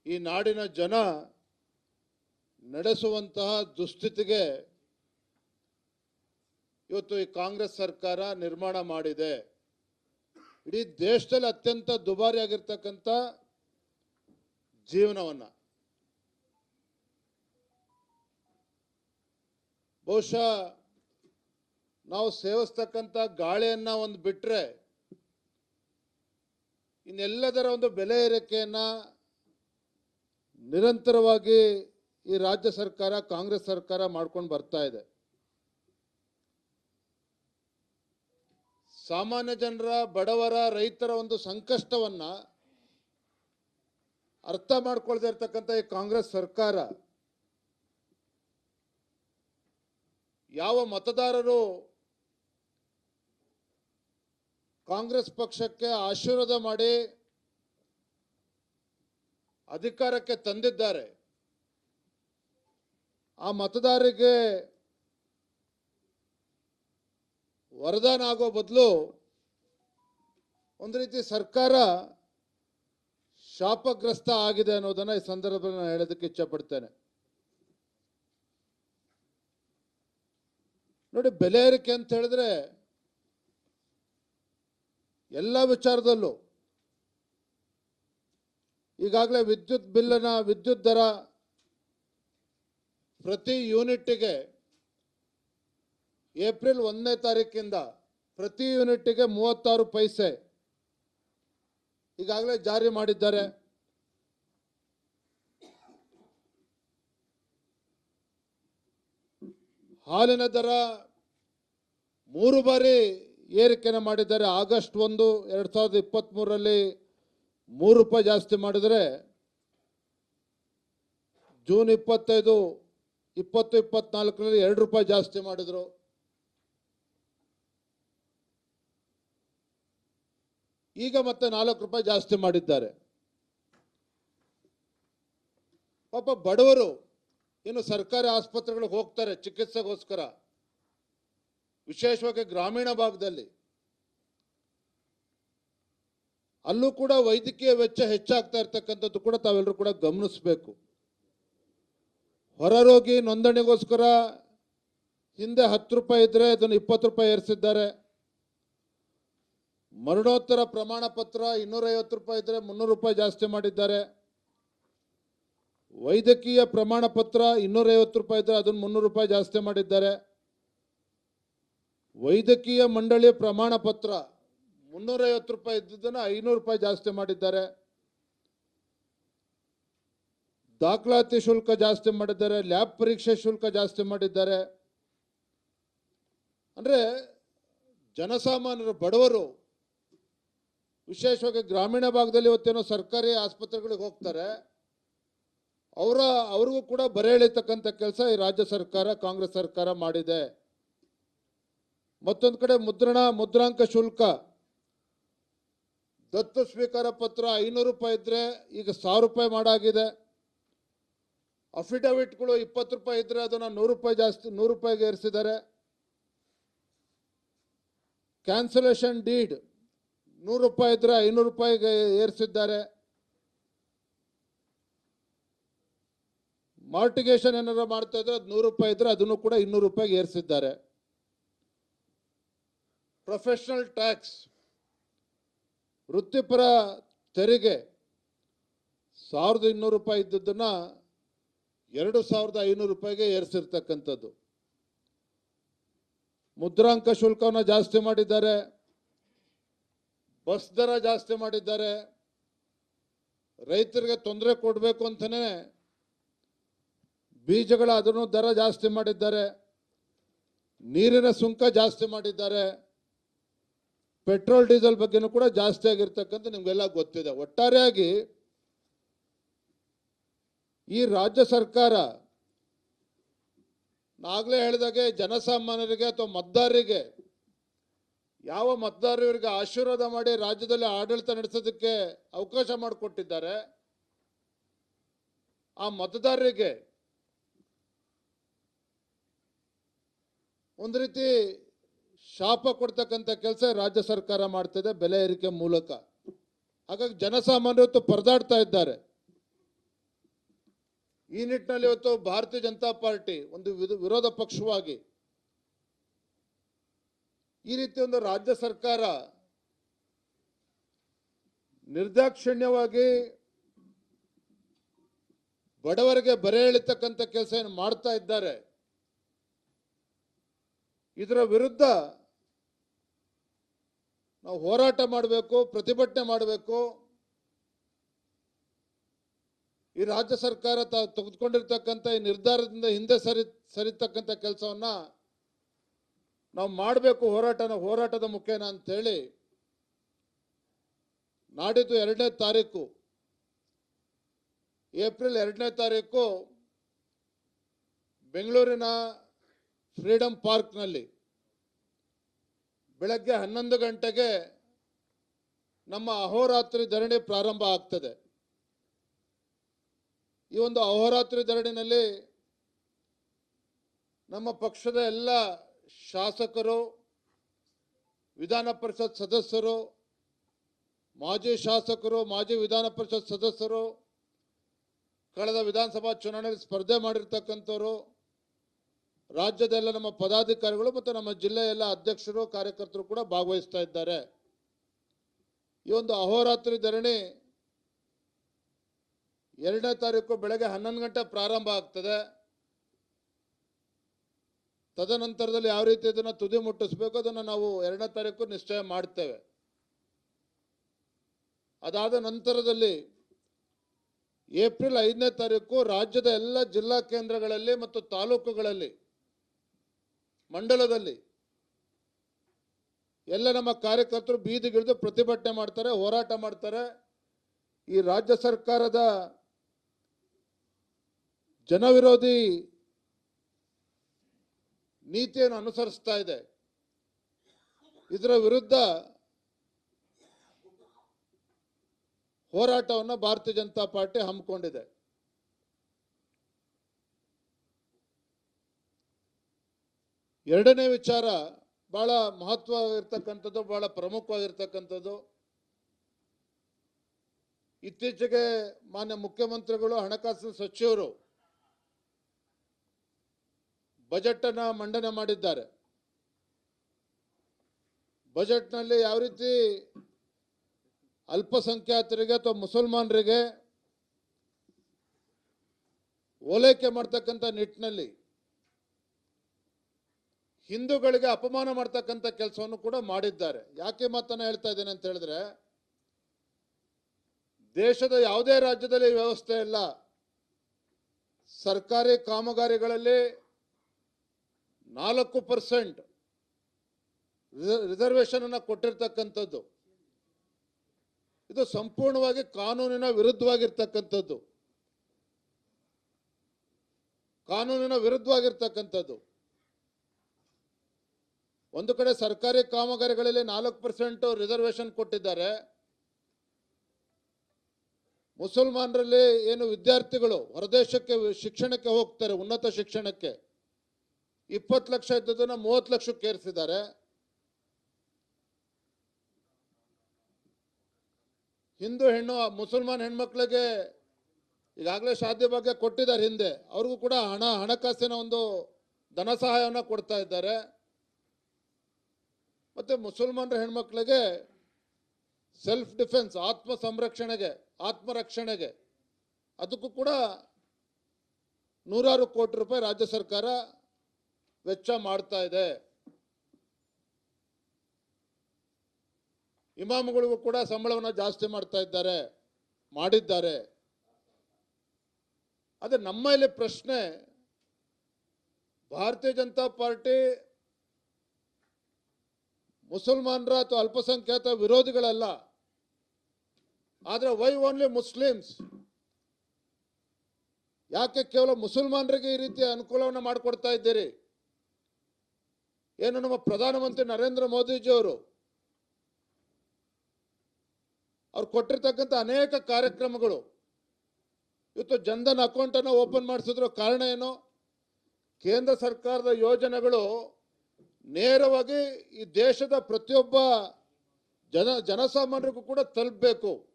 ಈ ನಾಡಿನ ಜನ ನಡೆಸುವಂತಹ ದುಸ್ಥಿತಿಗೆ ಇವತ್ತು ಈ ಕಾಂಗ್ರೆಸ್ ಸರ್ಕಾರ ನಿರ್ಮಾಣ ಮಾಡಿದೆ. ಇಡೀ ದೇಶದಲ್ಲಿ ಅತ್ಯಂತ ದುಬಾರಿ ಆಗಿರತಕ್ಕಂತ ಜೀವನವನ್ನ ಬಹುಶಃ ನಾವು ಸೇವಿಸ್ತಕ್ಕಂತ ಗಾಳಿಯನ್ನ ಒಂದು ಬಿಟ್ರೆ ಇನ್ನೆಲ್ಲದರ ಒಂದು ಬೆಲೆ ಏರಿಕೆಯನ್ನ ನಿರಂತರವಾಗಿ ಈ ರಾಜ್ಯ ಸರ್ಕಾರ ಕಾಂಗ್ರೆಸ್ ಸರ್ಕಾರ ಮಾಡ್ಕೊಂಡು ಬರ್ತಾ ಇದೆ. ಸಾಮಾನ್ಯ ಜನರ, ಬಡವರ, ರೈತರ ಒಂದು ಸಂಕಷ್ಟವನ್ನ ಅರ್ಥ ಮಾಡ್ಕೊಳ್ತಾ ಇರತಕ್ಕಂತ ಈ ಕಾಂಗ್ರೆಸ್ ಸರ್ಕಾರ ಯಾವ ಮತದಾರರು ಕಾಂಗ್ರೆಸ್ ಪಕ್ಷಕ್ಕೆ ಆಶೀರ್ವಾದ ಮಾಡಿ ಅಧಿಕಾರಕ್ಕೆ ತಂದಿದ್ದಾರೆ, ಆ ಮತದಾರರಿಗೆ ವರದಾನ ಆಗೋ ಬದಲು ಒಂದು ರೀತಿ ಸರ್ಕಾರ ಶಾಪಗ್ರಸ್ತ ಆಗಿದೆ ಅನ್ನೋದನ್ನ ಈ ಸಂದರ್ಭದಲ್ಲಿ ನಾನು ಹೇಳೋದಕ್ಕೆ ಇಚ್ಛಪಡ್ತೇನೆ. ನೋಡಿ, ಬೆಲೆ ಏರಿಕೆ ಅಂತ ಹೇಳಿದ್ರೆ ಎಲ್ಲ ವಿಚಾರದಲ್ಲೂ ಈಗಾಗಲೇ ವಿದ್ಯುತ್ ದರ ಪ್ರತಿ ಯೂನಿಟ್ಗೆ ಏಪ್ರಿಲ್ 1ನೇ ತಾರೀಕಿಂದ ಪ್ರತಿ ಯೂನಿಟ್ಗೆ 36 ಪೈಸೆ ಈಗಾಗಲೇ ಜಾರಿ ಮಾಡಿದ್ದಾರೆ. ಹಾಲಿನ ದರ 3 ಬಾರಿ ಏರಿಕೆನ ಮಾಡಿದ್ದಾರೆ. ಆಗಸ್ಟ್ 1, 2023ರಲ್ಲಿ 3 ರೂಪಾಯಿ ಜಾಸ್ತಿ ಮಾಡಿದರೆ, ಜೂನ್ 25, 20, 24ರಲ್ಲಿ 2 ರೂಪಾಯಿ ಜಾಸ್ತಿ ಮಾಡಿದ್ರು. ಈಗ ಮತ್ತೆ 4 ರೂಪಾಯಿ ಜಾಸ್ತಿ ಮಾಡಿದ್ದಾರೆ. ಪಾಪ ಬಡವರು ಇನ್ನು ಸರ್ಕಾರಿ ಆಸ್ಪತ್ರೆಗಳಿಗೆ ಹೋಗ್ತಾರೆ ಚಿಕಿತ್ಸೆಗೋಸ್ಕರ, ವಿಶೇಷವಾಗಿ ಗ್ರಾಮೀಣ ಭಾಗದಲ್ಲಿ. ಅಲ್ಲೂ ಕೂಡ ವೈದ್ಯಕೀಯ ವೆಚ್ಚ ಹೆಚ್ಚಾಗ್ತಾ ಇರ್ತಕ್ಕಂಥದ್ದು ಕೂಡ ತಾವೆಲ್ಲರೂ ಕೂಡ ಗಮನಿಸಬೇಕು. ಹೊರರೋಗಿ ನೋಂದಣಿಗೋಸ್ಕರ ಹಿಂದೆ 10 ರೂಪಾಯಿ ಇದ್ರೆ ಅದನ್ನು 20 ರೂಪಾಯಿ ಏರಿಸಿದ್ದಾರೆ. ಮರಣೋತ್ತರ ಪ್ರಮಾಣ ಪತ್ರ 250 ರೂಪಾಯಿ ಇದ್ರೆ 300 ರೂಪಾಯಿ ಜಾಸ್ತಿ ಮಾಡಿದ್ದಾರೆ. ವೈದ್ಯಕೀಯ ಪ್ರಮಾಣ ಪತ್ರ 250 ರೂಪಾಯಿ ಇದ್ರೆ ಅದನ್ನು 300 ರೂಪಾಯಿ ಜಾಸ್ತಿ ಮಾಡಿದ್ದಾರೆ. ವೈದ್ಯಕೀಯ ಮಂಡಳಿಯ ಪ್ರಮಾಣ ಪತ್ರ 350 ರೂಪಾಯಿ ಇದ್ದದನ್ನು 500 ರೂಪಾಯಿ ಜಾಸ್ತಿ ಮಾಡಿದ್ದಾರೆ. ದಾಖಲಾತಿ ಶುಲ್ಕ ಜಾಸ್ತಿ ಮಾಡಿದ್ದಾರೆ. ಲ್ಯಾಬ್ ಪರೀಕ್ಷೆ ಶುಲ್ಕ ಜಾಸ್ತಿ ಮಾಡಿದ್ದಾರೆ. ಅಂದ್ರೆ ಜನಸಾಮಾನ್ಯರು, ಬಡವರು, ವಿಶೇಷವಾಗಿ ಗ್ರಾಮೀಣ ಭಾಗದಲ್ಲಿ ಇವತ್ತೇನೋ ಸರ್ಕಾರಿ ಆಸ್ಪತ್ರೆಗಳಿಗೆ ಹೋಗ್ತಾರೆ, ಅವ್ರಿಗೂ ಕೂಡ ಬರೆ ಎಳಿತಕ್ಕಂಥ ಕೆಲಸ ಈ ರಾಜ್ಯ ಸರ್ಕಾರ, ಕಾಂಗ್ರೆಸ್ ಸರ್ಕಾರ ಮಾಡಿದೆ. ಮತ್ತೊಂದು ಕಡೆ ಮುದ್ರಾಂಕ ಶುಲ್ಕ, ದತ್ತು ಸ್ವೀಕಾರ ಪತ್ರ 500 ರೂಪಾಯಿ ಇದ್ರೆ ಈಗ 1000 ರೂಪಾಯಿ ಮಾಡಾಗಿದೆ. ಅಫಿಡವಿಟ್ಗಳು 20 ರೂಪಾಯಿ ಇದ್ರೆ ಅದನ್ನ 100 ರೂಪಾಯಿ ಜಾಸ್ತಿ 100 ರೂಪಾಯಿಗೆ ಏರಿಸಿದ್ದಾರೆ. ಕ್ಯಾನ್ಸಲೇಷನ್ ಡೀಡ್ 100 ರೂಪಾಯಿ ಇದ್ರೆ 500 ರೂಪಾಯಿಗೆ ಏರಿಸಿದ್ದಾರೆ. ಮಾರ್ಟಿಗೇಷನ್ ಏನಾರ ಮಾಡ್ತಾ ಇದ್ರೆ ಅದು 100 ರೂಪಾಯಿ ಇದ್ರೆ ಅದನ್ನು ಕೂಡ 200 ರೂಪಾಯಿಗೆ ಏರಿಸಿದ್ದಾರೆ. ಪ್ರೊಫೆಷನಲ್ ಟ್ಯಾಕ್ಸ್, ವೃತ್ತಿಪರ ತೆರಿಗೆ 1200 ರೂಪಾಯಿ ಇದ್ದದನ್ನ 2500 ರೂಪಾಯಿಗೆ ಏರಿಸಿರ್ತಕ್ಕಂಥದ್ದು. ಮುದ್ರಾಂಕ ಶುಲ್ಕವನ್ನು ಜಾಸ್ತಿ ಮಾಡಿದ್ದಾರೆ. ಬಸ್ ದರ ಜಾಸ್ತಿ ಮಾಡಿದ್ದಾರೆ. ರೈತರಿಗೆ ತೊಂದರೆ ಕೊಡಬೇಕು ಅಂತಾನೆ ಬೀಜಗಳ ಅದನ್ನು ದರ ಜಾಸ್ತಿ ಮಾಡಿದ್ದಾರೆ. ನೀರಿನ ಸುಂಕ ಜಾಸ್ತಿ ಮಾಡಿದ್ದಾರೆ. ಪೆಟ್ರೋಲ್ ಡೀಸೆಲ್ ಬಗ್ಗೆನೂ ಕೂಡ ಜಾಸ್ತಿ ಆಗಿರ್ತಕ್ಕಂಥ ನಿಮಗೆಲ್ಲ ಗೊತ್ತಿದೆ. ಒಟ್ಟಾರೆಯಾಗಿ ಈ ರಾಜ್ಯ ಸರ್ಕಾರ ನಾಗಲೇ ಹೇಳಿದಾಗೆ ಜನಸಾಮಾನ್ಯರಿಗೆ ಅಥವಾ ಮತದಾರರಿಗೆ, ಯಾವ ಮತದಾರರಿಗೆ ಆಶೀರ್ವಾದ ಮಾಡಿ ರಾಜ್ಯದಲ್ಲಿ ಆಡಳಿತ ನಡೆಸೋದಕ್ಕೆ ಅವಕಾಶ ಮಾಡಿಕೊಟ್ಟಿದ್ದಾರೆ, ಆ ಮತದಾರರಿಗೆ ಒಂದು ರೀತಿ ಶಾಪ ಕೊಡ್ತಕ್ಕಂಥ ಕೆಲಸ ರಾಜ್ಯ ಸರ್ಕಾರ ಮಾಡ್ತಿದೆ ಬೆಲೆ ಏರಿಕೆ ಮೂಲಕ. ಹಾಗಾಗಿ ಜನಸಾಮಾನ್ಯರು ಇವತ್ತು ಪರದಾಡ್ತಾ ಇದ್ದಾರೆ. ಈ ನಿಟ್ಟಿನಲ್ಲಿ ಇವತ್ತು ಭಾರತೀಯ ಜನತಾ ಪಾರ್ಟಿ ಒಂದು ವಿರೋಧ ಪಕ್ಷವಾಗಿ ಈ ರೀತಿ ಒಂದು ರಾಜ್ಯ ಸರ್ಕಾರ ನಿರ್ದಾಕ್ಷಿಣ್ಯವಾಗಿ ಬಡವರಿಗೆ ಬರೆ ಎಳಿತಕ್ಕಂಥ ಕೆಲಸ ಏನು ಮಾಡ್ತಾ ಇದ್ದಾರೆ, ಇದರ ವಿರುದ್ಧ ನಾವು ಹೋರಾಟ ಮಾಡಬೇಕು, ಪ್ರತಿಭಟನೆ ಮಾಡಬೇಕು. ಈ ರಾಜ್ಯ ಸರ್ಕಾರ ತೆಗೆದುಕೊಂಡಿರ್ತಕ್ಕಂಥ ಈ ನಿರ್ಧಾರದಿಂದ ಹಿಂದೆ ಸರಿತಕ್ಕಂಥ ಕೆಲಸವನ್ನ ನಾವು ಮಾಡಬೇಕು, ಹೋರಾಟದ ಮುಖೇನ ಅಂತ ಹೇಳಿ ನಾಡಿದ್ದು 2ನೇ ತಾರೀಕು ಏಪ್ರಿಲ್ 2ನೇ ತಾರೀಕು ಬೆಂಗಳೂರಿನ ಫ್ರೀಡಂ ಪಾರ್ಕ್ನಲ್ಲಿ ಬೆಳಗ್ಗೆ 11 ಗಂಟೆಗೆ ನಮ್ಮ ಅಹೋರಾತ್ರಿ ಧರಣಿ ಪ್ರಾರಂಭ ಆಗ್ತದೆ. ಈ ಒಂದು ಅಹೋರಾತ್ರಿ ಧರಣಿನಲ್ಲಿ ನಮ್ಮ ಪಕ್ಷದ ಎಲ್ಲ ಶಾಸಕರು, ವಿಧಾನ ಪರಿಷತ್ ಸದಸ್ಯರು, ಮಾಜಿ ಶಾಸಕರು, ಮಾಜಿ ವಿಧಾನ ಪರಿಷತ್ ಸದಸ್ಯರು, ಕಳೆದ ವಿಧಾನಸಭಾ ಚುನಾವಣೆಯಲ್ಲಿ ಸ್ಪರ್ಧೆ ಮಾಡಿರ್ತಕ್ಕಂಥವರು, ರಾಜ್ಯದೆಲ್ಲ ನಮ್ಮ ಪದಾಧಿಕಾರಿಗಳು ಮತ್ತು ನಮ್ಮ ಜಿಲ್ಲೆಯ ಎಲ್ಲ ಅಧ್ಯಕ್ಷರು, ಕಾರ್ಯಕರ್ತರು ಕೂಡ ಭಾಗವಹಿಸ್ತಾ ಇದ್ದಾರೆ. ಈ ಒಂದು ಅಹೋರಾತ್ರಿ ಧರಣಿ 2ನೇ ತಾರೀಕು ಬೆಳಗ್ಗೆ 11 ಗಂಟೆ ಪ್ರಾರಂಭ ಆಗ್ತದೆ. ತದನಂತರದಲ್ಲಿ ಯಾವ ರೀತಿ ಇದನ್ನು ತುದಿ ಮುಟ್ಟಿಸಬೇಕು ಅದನ್ನು ನಾವು 2ನೇ ತಾರೀಕು ನಿಶ್ಚಯ ಮಾಡ್ತೇವೆ. ಅದಾದ ನಂತರದಲ್ಲಿ ಏಪ್ರಿಲ್ 5ನೇ ತಾರೀಕು ರಾಜ್ಯದ ಎಲ್ಲ ಜಿಲ್ಲಾ ಕೇಂದ್ರಗಳಲ್ಲಿ ಮತ್ತು ತಾಲೂಕುಗಳಲ್ಲಿ, ಮಂಡಲದಲ್ಲಿ ಎಲ್ಲ ನಮ್ಮ ಕಾರ್ಯಕರ್ತರು ಬೀದಿಗಿಳಿದು ಪ್ರತಿಭಟನೆ ಮಾಡ್ತಾರೆ, ಹೋರಾಟ ಮಾಡ್ತಾರೆ. ಈ ರಾಜ್ಯ ಸರ್ಕಾರದ ಜನವಿರೋಧಿ ನೀತಿಯನ್ನು ಅನುಸರಿಸ್ತಾ ಇದೆ, ಇದರ ವಿರುದ್ಧ ಹೋರಾಟವನ್ನು ಭಾರತೀಯ ಜನತಾ ಪಾರ್ಟಿ ಹಮ್ಮಿಕೊಂಡಿದೆ. ಎರಡನೇ ವಿಚಾರ ಬಹಳ ಮಹತ್ವವಾಗಿರ್ತಕ್ಕಂಥದ್ದು, ಬಹಳ ಪ್ರಮುಖವಾಗಿರ್ತಕ್ಕಂಥದ್ದು. ಇತ್ತೀಚೆಗೆ ಮಾನ್ಯ ಮುಖ್ಯಮಂತ್ರಿಗಳು, ಹಣಕಾಸಿನ ಸಚಿವರು ಬಜೆಟ್ ಅನ್ನು ಮಂಡನೆ ಮಾಡಿದ್ದಾರೆ. ಬಜೆಟ್ನಲ್ಲಿ ಯಾವ ರೀತಿ ಅಲ್ಪಸಂಖ್ಯಾತರಿಗೆ ಅಥವಾ ಮುಸಲ್ಮಾನರಿಗೆ ಓಲೈಕೆ ಮಾಡ್ತಕ್ಕಂಥ ನಿಟ್ಟಿನಲ್ಲಿ ಹಿಂದೂಗಳಿಗೆ ಅಪಮಾನ ಮಾಡ್ತಕ್ಕಂಥ ಕೆಲಸವನ್ನು ಕೂಡ ಮಾಡಿದ್ದಾರೆ. ಯಾಕೆ ಮಾತನ್ನ ಹೇಳ್ತಾ ಇದ್ದೇನೆ ಅಂತ ಹೇಳಿದ್ರೆ, ದೇಶದ ಯಾವುದೇ ರಾಜ್ಯದಲ್ಲಿ ವ್ಯವಸ್ಥೆ ಇಲ್ಲ. ಸರ್ಕಾರಿ ಕಾಮಗಾರಿಗಳಲ್ಲಿ 4% ರಿಸರ್ವೇಶನ್ ಅನ್ನು ಕೊಟ್ಟಿರ್ತಕ್ಕಂಥದ್ದು. ಇದು ಸಂಪೂರ್ಣವಾಗಿ ಕಾನೂನಿನ ವಿರುದ್ಧವಾಗಿರ್ತಕ್ಕಂಥದ್ದು. ಒಂದು ಕಡೆ ಸರ್ಕಾರಿ ಕಾಮಗಾರಿಗಳಲ್ಲಿ 4% ರಿಸರ್ವೇಶನ್ ಕೊಟ್ಟಿದ್ದಾರೆ. ಮುಸಲ್ಮಾನರಲ್ಲಿ ಏನು ವಿದ್ಯಾರ್ಥಿಗಳು ಹೊರದೇಶಕ್ಕೆ ಶಿಕ್ಷಣಕ್ಕೆ ಹೋಗ್ತಾರೆ, ಉನ್ನತ ಶಿಕ್ಷಣಕ್ಕೆ 20 ಲಕ್ಷ ಇದ್ದದನ್ನ 30 ಲಕ್ಷಕ್ಕೆ ಏರಿಸಿದ್ದಾರೆ. ಹಿಂದೂ ಮುಸಲ್ಮಾನ್ ಹೆಣ್ಮಕ್ಳಿಗೆ ಈಗಾಗಲೇ ಶಾದಿ ಬಗ್ಗೆ ಕೊಟ್ಟಿದ್ದಾರೆ ಹಿಂದೆ, ಅವ್ರಿಗೂ ಕೂಡ ಹಣಕಾಸಿನ ಒಂದು ಧನ ಸಹಾಯವನ್ನು ಕೊಡ್ತಾ ಇದ್ದಾರೆ. ಮತ್ತೆ ಮುಸಲ್ಮಾನರ ಹೆಣ್ಮಕ್ಳಿಗೆ ಸೆಲ್ಫ್ ಡಿಫೆನ್ಸ್, ಆತ್ಮರಕ್ಷಣೆಗೆ ಅದಕ್ಕೂ ಕೂಡ 100 ಕೋಟಿ ರೂಪಾಯಿ ರಾಜ್ಯ ಸರ್ಕಾರ ವೆಚ್ಚ ಮಾಡ್ತಾ ಇದೆ. ಇಮಾಮ್ಗಳಿಗೂ ಕೂಡ ಸಂಬಳವನ್ನು ಜಾಸ್ತಿ ಮಾಡಿದ್ದಾರೆ. ಅದೇ ನಮ್ಮ ಇಲ್ಲಿ ಪ್ರಶ್ನೆ, ಭಾರತೀಯ ಜನತಾ ಪಾರ್ಟಿ ಮುಸಲ್ಮಾನರ ಅಥವಾ ಅಲ್ಪಸಂಖ್ಯಾತ ವಿರೋಧಿಗಳಲ್ಲ. ಆದರೆ ವೈ ಓನ್ಲಿ ಮುಸ್ಲಿಮ್ಸ್? ಯಾಕೆ ಕೇವಲ ಮುಸಲ್ಮಾನರಿಗೆ ಈ ರೀತಿಯ ಅನುಕೂಲವನ್ನು ಮಾಡಿಕೊಡ್ತಾ ಇದ್ದೀರಿ? ಏನು ನಮ್ಮ ಪ್ರಧಾನಮಂತ್ರಿ ನರೇಂದ್ರ ಮೋದಿಜಿಯವರು ಅವ್ರು ಕೊಟ್ಟಿರ್ತಕ್ಕಂಥ ಅನೇಕ ಕಾರ್ಯಕ್ರಮಗಳು, ಇವತ್ತು ಜನ್ಧನ್ ಅಕೌಂಟ್ ಅನ್ನು ಓಪನ್ ಮಾಡಿಸಿದ್ರು. ಕಾರಣ ಏನು? ಕೇಂದ್ರ ಸರ್ಕಾರದ ಯೋಜನೆಗಳು ನೇರವಾಗಿ ಈ ದೇಶದ ಪ್ರತಿಯೊಬ್ಬ ಜನಸಾಮಾನ್ಯರಿಗೂ ಕೂಡ ತಲುಪಬೇಕು.